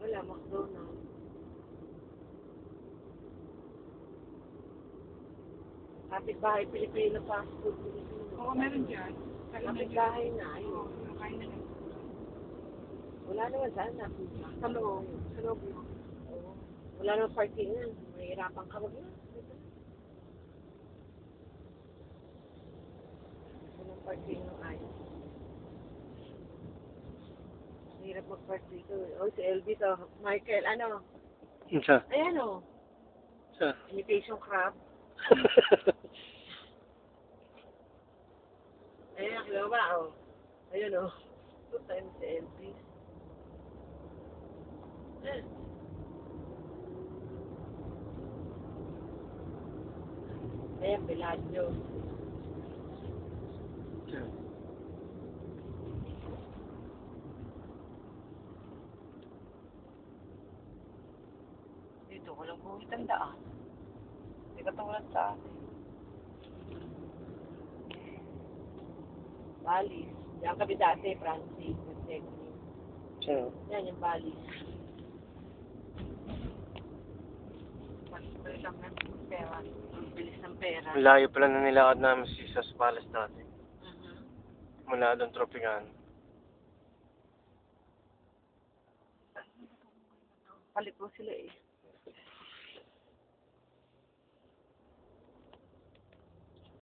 Wala, McDonald's. Kapit-bahay Pilipino, fast food Pilipino. Oo, meron dyan. Kapit-bahay na, ayun. Kain na lang. Wala naman sana. Sa loob. Sa loob yun. Oo. Wala naman parkingan. Mahirapan ka mag walang parking ng ayos. Mahirap mag-park dito. O, si Elvis, Michael, ano? Isa. Ayan, o. Isa. Imitation crab. Ayan, nakilala ba? O. Ayun, o. Two times si Elvis. Ayan, Bellagio. Dito, walang buhit ang daan. Hindi katulad sa atin. Balis. Diyan kami dati, Francis. Isa. Yan yung balis. Mas lang ng pera. Ang bilis ng pera. Ang layo pala na nilakad namin si Sas Palace dati. Mula doon Tropicana. Palit mo sila eh.